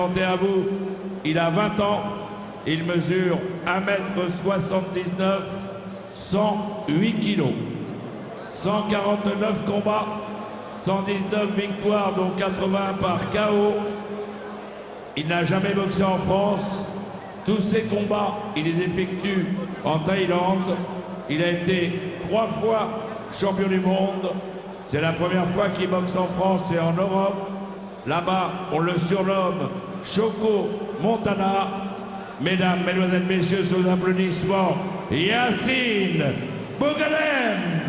À vous, il a 20 ans, il mesure 1m79, 108 kg, 149 combats, 119 victoires, dont 80 par KO. Il n'a jamais boxé en France. Tous ses combats, il les effectue en Thaïlande. Il a été 3 fois champion du monde. C'est la première fois qu'il boxe en France et en Europe. Là-bas, on le surnomme Choco Montana. Mesdames, mesdemoiselles, messieurs, sous applaudissements, Yacine Bouganem.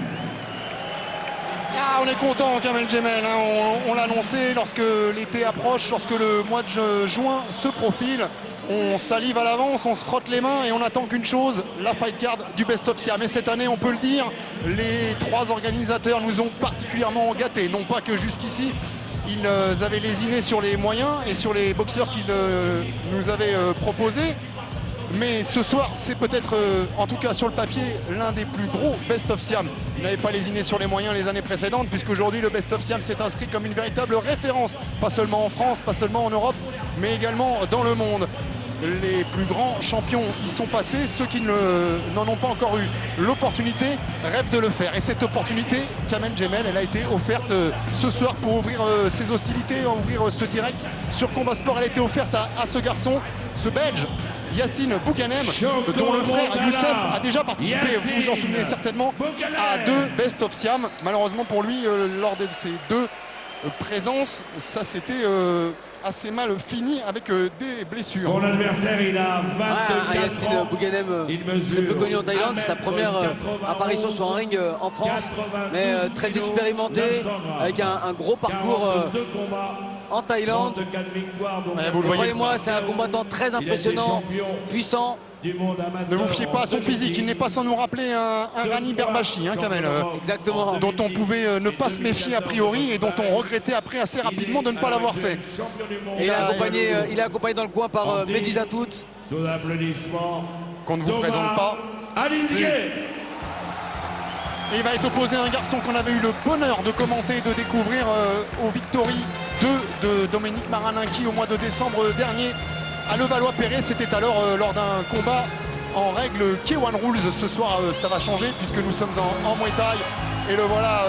Ah, on est content, Kamel Djemel, hein. On l'a annoncé lorsque l'été approche, lorsque le mois de juin se profile. On salive à l'avance, on se frotte les mains et on attend qu'une chose, la fight card du Best of Siam. Et cette année, on peut le dire, les 3 organisateurs nous ont particulièrement gâtés. Non pas que jusqu'ici, ils avaient lésiné sur les moyens et sur les boxeurs qu'ils nous avaient proposés. Mais ce soir, c'est peut-être, en tout cas sur le papier, l'un des plus gros Best of Siam. Ils n'avaient pas lésiné sur les moyens les années précédentes, puisqu'aujourd'hui le Best of Siam s'est inscrit comme une véritable référence, pas seulement en France, pas seulement en Europe, mais également dans le monde. Les plus grands champions y sont passés, ceux qui n'en ont pas encore eu l'opportunité rêvent de le faire. Et cette opportunité, Kamel Djemel, elle a été offerte ce soir pour ouvrir ces hostilités, ouvrir ce direct sur Combat Sport. Elle a été offerte à ce garçon, ce Belge, Yacine Bouganem, dont le frère Youssef a déjà participé, vous vous en souvenez certainement, à 2 Best of Siam. Malheureusement pour lui, lors de ces 2 présences, ça s'était assez mal fini avec des blessures. Son adversaire, il a 24 Yacine ans. Bouganem, très peu connu en Thaïlande, c'est sa première apparition sur un ring en France, mais très expérimenté, avec un gros parcours en Thaïlande. Croyez-moi, c'est un combattant très impressionnant, puissant. Ne vous fiez pas à son physique, il n'est pas sans nous rappeler un Rani Berbachi, hein, Kamel. Exactement. Dont on pouvait ne pas se méfier a priori et dont on regrettait après assez rapidement de ne pas l'avoir fait. Et il est accompagné dans le coin par Mehdi Zatout. Qu'on ne vous présente pas. Et il va être opposé à un garçon qu'on avait eu le bonheur de commenter et de découvrir au Victory 2 de Dominique Maraninki au mois de décembre dernier à Levallois-Perret. C'était alors lors d'un combat en règle K1 Rules. Ce soir, ça va changer puisque nous sommes en Muay Thai. Et le voilà,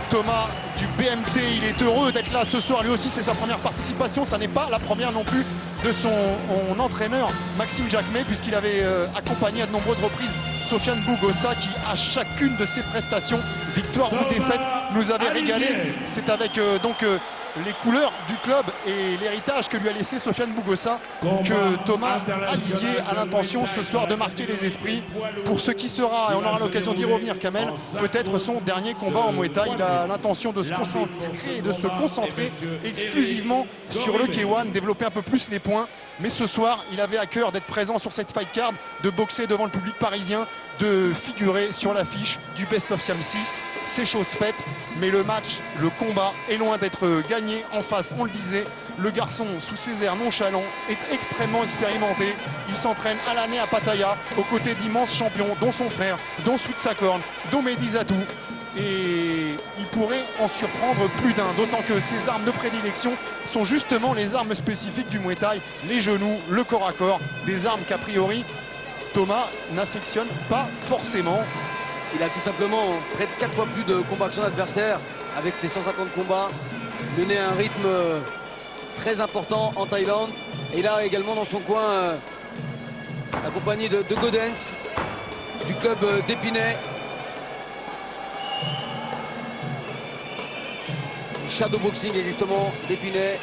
Thomas du BMT. Il est heureux d'être là ce soir. Lui aussi, c'est sa première participation. Ça n'est pas la première non plus de son entraîneur Maxime Jacquemet, puisqu'il avait accompagné à de nombreuses reprises Sofiane Bougossa, qui à chacune de ses prestations, victoire ou défaite, nous avait régalé. C'est avec les couleurs du club et l'héritage que lui a laissé Sofiane Bougossa que Thomas Alizier a l'intention ce soir de marquer les esprits pour ce qui sera, et on aura l'occasion d'y revenir, Kamel, peut-être son dernier combat en Muay Thai. Il a l'intention de se concentrer exclusivement sur le K1, développer un peu plus les points. Mais ce soir, il avait à cœur d'être présent sur cette fight card, de boxer devant le public parisien, de figurer sur l'affiche du Best of Siam 6. C'est chose faite, mais le match, le combat est loin d'être gagné. En face, on le disait, le garçon, sous ses airs nonchalants, est extrêmement expérimenté. Il s'entraîne à l'année à Pattaya, aux côtés d'immenses champions, dont son frère, dont Soutsakorn, dont Mehdi Zatou. Et il pourrait en surprendre plus d'un, d'autant que ses armes de prédilection sont justement les armes spécifiques du Muay Thai, les genoux, le corps à corps, des armes qu'a priori Thomas n'affectionne pas forcément. Il a tout simplement près de 4 fois plus de combats que son adversaire, avec ses 150 combats, mené à un rythme très important en Thaïlande. Et là également dans son coin, accompagné de Godens, du club d'Épinay. Shadowboxing exactement d'Épinay,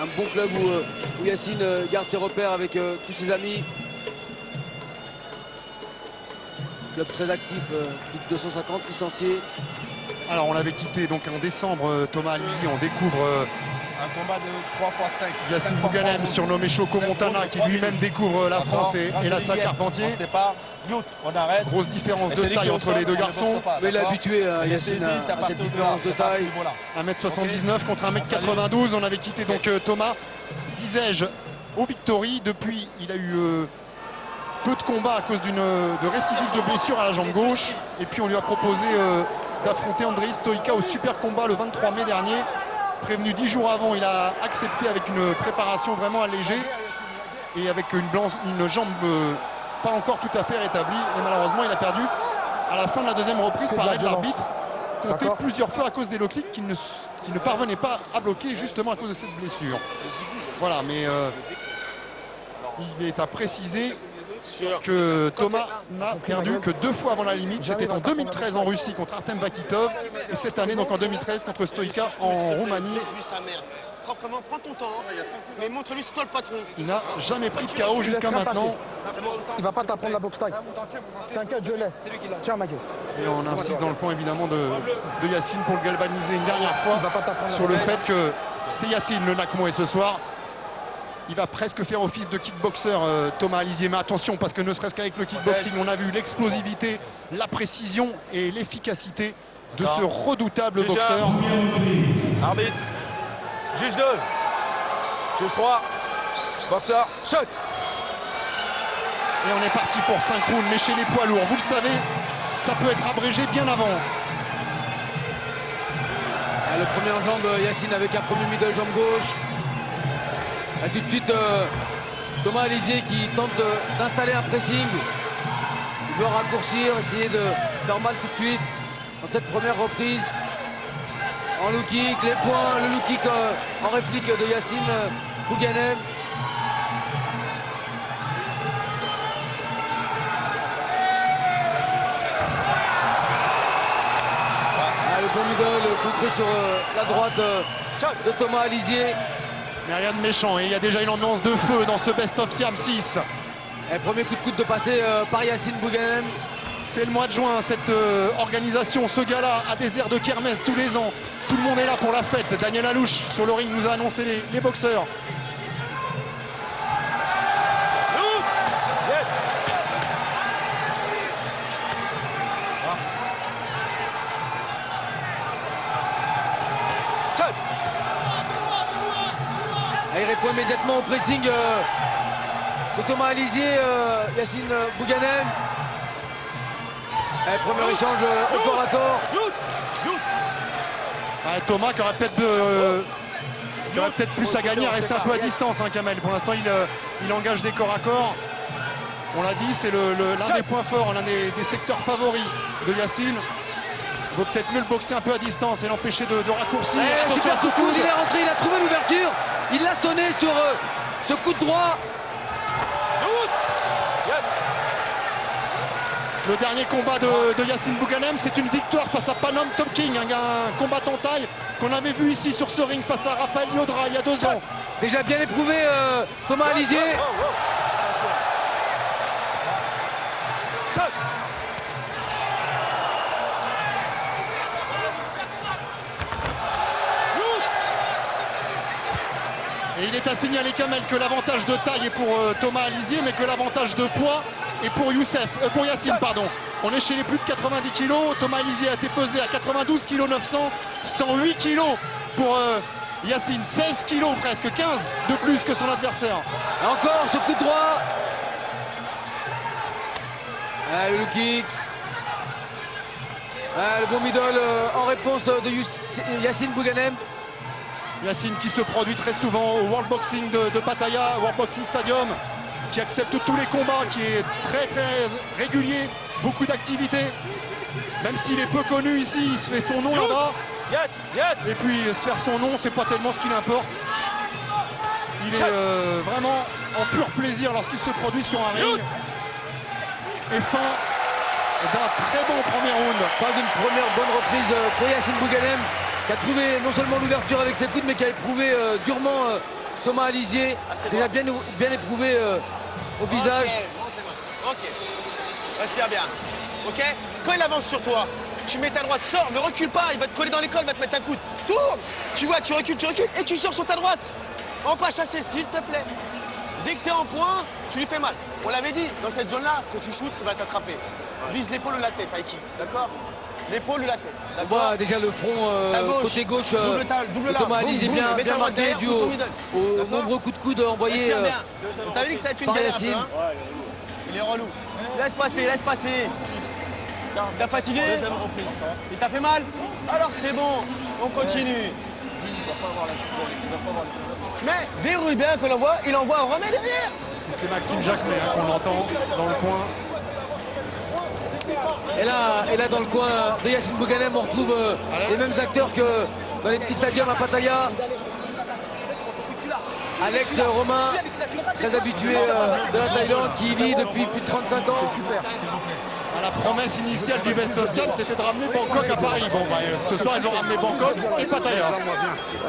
un bon club où Yacine garde ses repères avec tous ses amis. Club très actif, plus de 250 licenciés. Alors on l'avait quitté donc en décembre, Thomas Alizier, on découvre un combat de 3 x 5. Yacine Bouganem, surnommé Choco Montana, qui lui-même découvre la France et la salle Carpentier. On arrête. Grosse différence de taille entre les deux garçons. Mais il est habitué, Yacine, à cette différence de taille. 1m79 contre 1m92. On avait quitté donc Thomas, disais-je, au Victory. Depuis, il a eu peu de combats à cause de récidive de blessure à la jambe gauche. Et puis on lui a proposé d'affronter Andrei Stoïka au super combat le 23 mai dernier. prévenu 10 jours avant, il a accepté avec une préparation vraiment allégée et avec une jambe pas encore tout à fait rétablie. Et malheureusement, il a perdu à la fin de la deuxième reprise par arrêt de l'arbitre, compté plusieurs fois à cause des low kicks qui ne parvenaient pas à bloquer justement à cause de cette blessure. Voilà, mais il est à préciser que Thomas n'a perdu que 2 fois avant la limite. C'était en 2013 en Russie contre Artem Vakitov et cette année donc en 2013 contre Stoïka en Roumanie. Proprement, prends ton temps, mais montre-lui c'est toi le patron. Il n'a jamais pris de KO jusqu'à maintenant. Il va pas t'apprendre la boxe taille. T'inquiète, je l'ai. Tiens, Maguet. Et on insiste dans le point évidemment de Yacine pour le galvaniser une dernière fois sur le fait que c'est Yacine le Nakmoé ce soir. Il va presque faire office de kickboxer, Thomas Alizier. Mais attention, parce que ne serait-ce qu'avec le kickboxing, on a vu l'explosivité, la précision et l'efficacité de ce redoutable boxeur. Arbitre. Juge 2. Juge 3. Boxeur. Shot. Et on est parti pour 5 rounds. Mais chez les poids lourds, vous le savez, ça peut être abrégé bien avant. Le premier en jambe, Yacine avec un premier middle jambe gauche. Et tout de suite, Thomas Alizier qui tente d'installer un pressing. Il veut raccourcir, essayer de faire mal tout de suite dans cette première reprise. En low kick, les points, le low kick en réplique de Yacine Bouganem. Le bon middle contré sur la droite de Thomas Alizier. Mais rien de méchant, et il y a déjà une ambiance de feu dans ce Best of Siam 6. Et premier coup de coude de passé par Yacine Bouganem. C'est le mois de juin, cette organisation, ce gala a des airs de kermesse tous les ans. Tout le monde est là pour la fête. Daniel Alouche sur le ring nous a annoncé les boxeurs. Il répond immédiatement au pressing de Thomas Alizier, Yacine Bouganem. Premier échange au corps à corps. Ouais, Thomas qui aurait peut-être plus à gagner à rester un peu à distance, hein, Kamel. Pour l'instant, il engage des corps à corps. On l'a dit, c'est l'un des points forts, l'un des secteurs favoris de Yacine. Il vaut peut-être mieux le boxer un peu à distance et l'empêcher de raccourcir. Super coup, il est rentré, il a trouvé l'ouverture. Il l'a sonné sur ce coup de droit. Le dernier combat de Yacine Bouganem, c'est une victoire face à Panam Topking, un combattant taille qu'on avait vu ici sur ce ring face à Raphaël Yodra il y a 2 ans. Déjà bien éprouvé Thomas Alizier. Et il est à signaler, Kamel, que l'avantage de taille est pour Thomas Alizier, mais que l'avantage de poids est pour Yacine, pardon. On est chez les plus de 90 kg. Thomas Alizier a été pesé à 92 kg 900, 108 kg pour Yacine, 16 kg presque, 15 de plus que son adversaire. Et encore ce coup de droit. Le low kick. Le bon middle en réponse de Yacine Bouganem. Yacine qui se produit très souvent au World Boxing de Pattaya, World Boxing Stadium, qui accepte tous les combats, qui est très régulier, beaucoup d'activités. Même s'il est peu connu ici, il se fait son nom là-bas. Et puis se faire son nom, c'est pas tellement ce qui l'importe. Il est vraiment en pur plaisir lorsqu'il se produit sur un ring. Et fin d'un très bon premier round. Fin d'une première bonne reprise pour Yacine Bouganem, qui a trouvé non seulement l'ouverture avec ses coudes, mais qui a éprouvé durement Thomas Alizier. Déjà bien éprouvé au visage. Ok. Respire bien. Ok. Quand il avance sur toi, tu mets ta droite, sors, ne recule pas, il va te coller dans l'école, il va te mettre un coup. Tourne. Tu vois, tu recules, et tu sors sur ta droite. En pas chasser, s'il te plaît. Dès que tu es en point, tu lui fais mal. On l'avait dit, dans cette zone-là, quand tu shootes, il va t'attraper. Vise l'épaule ou la tête, Aiki. D'accord? L'épaule ou la tête. On voit déjà le front côté gauche double de Thomas Alizier bien marqué dû aux nombreux coups de coude envoyés T'as vu que ça va être une par galère, Yacine. hein? Il est relou. Laisse passer. T'as fatigué? Il t'a fait mal? Alors c'est bon, on continue. Mais verrouille bien qu'on l'envoie, il envoie, on remet derrière. C'est Maxime Jacquemet hein, qu'on entend dans le coin. Et là dans le coin de Yacine Bouganem, on retrouve les mêmes acteurs que dans les petits stadiums à Pattaya. Alex Romain, très habitué de la Thaïlande, qui y vit depuis plus de 35 ans. La promesse initiale du Best of Siam, c'était de ramener Bangkok à Paris. Bon, bah, ce soir, ils ont ramené Bangkok et Pattaya. Ah,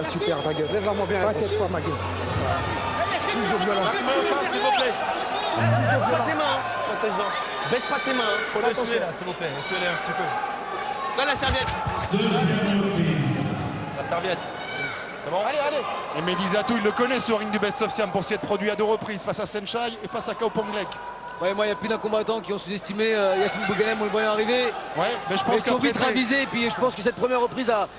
super, ta gueule. Lève-la-moi bien. T'inquiète pas, ma gueule. Plus de violence. S'il vous plaît. Baisse pas tes mains, protégeant. Baisse pas tes mains. Faut l'essuyer là, s'il vous plaît. Essuyez-les un petit peu. Donne la serviette. La serviette. C'est bon? Allez, allez. Et Medizatou, il le connaît ce ring du Best of Siam pour s'y être produit à 2 reprises face à Senchai et face à Kaoponglek. Ouais, moi, il y a plus d'un combattant qui ont sous-estimé Yacine Bouganem en le voyant arriver. Ouais, mais je pense Ils sont qu'après vite ravisés. Et puis je pense que cette première reprise a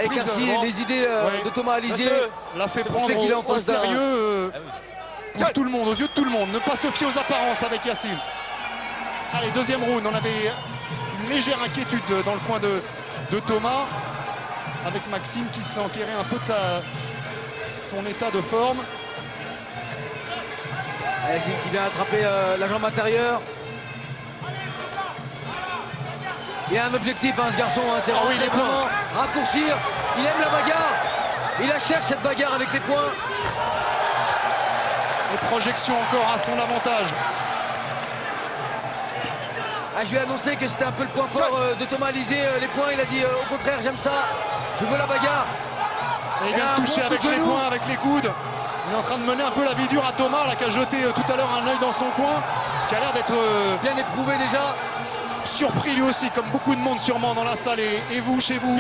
éclairci les idées de Thomas Alizier. l'a fait C'est prendre qu'il est en au face d'un- sérieux pour tout le monde, aux yeux de tout le monde. Ne pas se fier aux apparences avec Yacine. Allez, deuxième round, on avait une légère inquiétude dans le coin de Thomas, avec Maxime qui s'enquérait un peu de son état de forme. Yacine qui vient attraper la jambe intérieure. Il a un objectif, hein, ce garçon, hein, c'est Ah oui, il est simplement raccourcir. Il aime la bagarre. Il la cherche, cette bagarre avec les poings. Les projections encore à son avantage. Ah, je lui ai annoncé que c'était un peu le point fort de Thomas Alizier, les poings. Il a dit au contraire, j'aime ça, je veux la bagarre. Et il vient de toucher avec les poings, avec les coudes. Il est en train de mener un peu la vie dure à Thomas, là, qui a jeté tout à l'heure un œil dans son coin, qui a l'air d'être Bien éprouvé déjà. surpris lui aussi, comme beaucoup de monde sûrement dans la salle. Et vous, chez vous,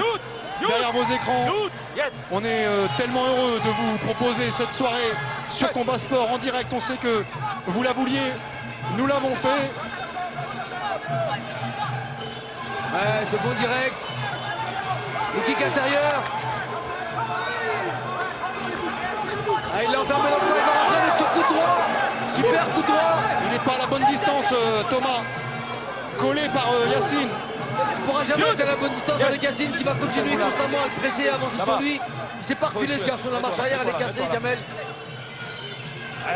derrière vos écrans, on est tellement heureux de vous proposer cette soirée sur Combat Sport en direct. On sait que vous la vouliez, nous l'avons fait. Ouais, ce bon direct. Le kick intérieur. Ah, il l'a enfermé dans le coin, il va rentrer avec ce coup droit. Super coup droit. Il n'est pas à la bonne distance, Thomas. Collé par Yacine. Il ne pourra jamais être à la bonne distance avec Yacine qui va continuer constamment à le presser et avancer sur lui. Il s'est pas reculé ce garçon, la marche arrière elle est cassée, Kamel.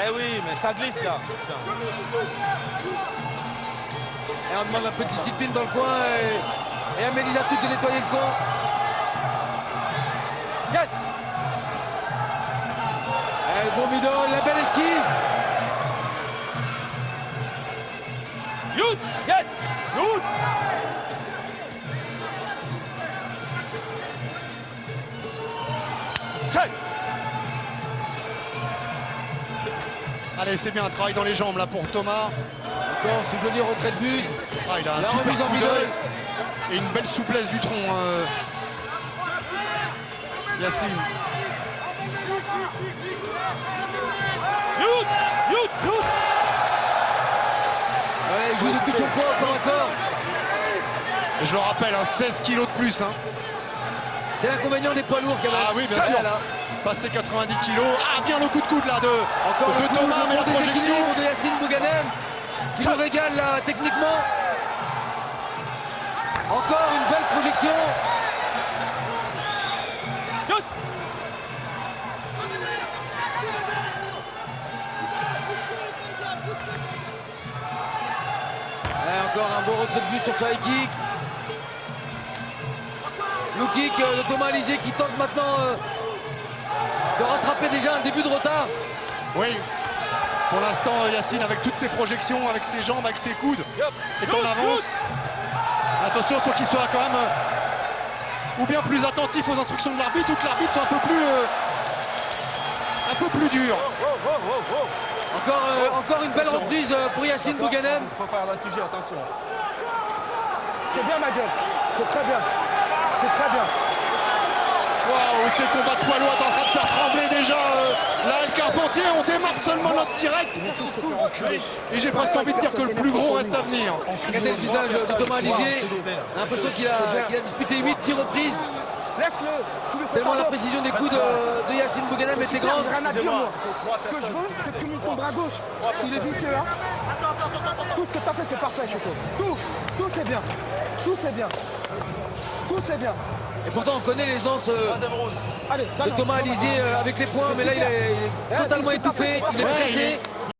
Eh oui, mais ça glisse là. Et on demande un peu de discipline dans le coin et à Medizatou de nettoyer le camp. Le bon middle, la belle esquive. Yout, Yet, Yout. Check. Allez, c'est bien un travail dans les jambes là pour Thomas. Encore ce joli retrait de buste. Ah, il a un La super remise en coup middle. d'œil et une belle souplesse du tronc. Yacine. Yout, Yout, Yout. Ouais, il joue de tout son poids encore à corps. Et je le rappelle, 16 kilos de plus. C'est l'inconvénient des poids lourds, Kamel. Ah oui, bien sûr. Là. Passer 90 kilos. Ah, bien le coup de coude là de Thomas, mais la projection. Déséquilibre de Yacine Bouganem qui nous régale là techniquement. Encore une belle projection. Yout. Encore un beau retrait de but sur ce high kick. Le kick de Thomas Alizier qui tente maintenant de rattraper déjà un début de retard. Oui. Pour l'instant, Yacine, avec toutes ses projections, avec ses jambes, avec ses coudes, est en avance. Attention, il faut qu'il soit quand même ou bien plus attentif aux instructions de l'arbitre ou que l'arbitre soit un peu plus dur. Encore une belle reprise pour Yacine Bouganem. Il faut faire l'antigé, attention. C'est bien, ma gueule. C'est très bien. C'est très bien. Waouh, ces combats de poids lourds est en train de faire trembler déjà là le Carpentier. On démarre seulement notre direct. Et j'ai presque envie de dire que le plus gros reste à venir. Regardez le visage de Thomas Alizier. On a l'impression qu'il a disputé 8 tirs reprises. Laisse-le. Tu lui fais Tellement ta la boxe. précision des coups de Yacine Bouganem C'est était super, grande. j'ai rien à dire, moi. Ce que je veux, c'est que tu montes ton bras gauche. Il est vicieux, hein. Tout ce que tu as fait, c'est parfait, Choco. Tout c'est bien. Tout c'est bien. Tout c'est bien. Et pourtant, on connaît l'aisance Allez, de Thomas Alizier avec les points, mais là, il est totalement étouffé, il est pressé.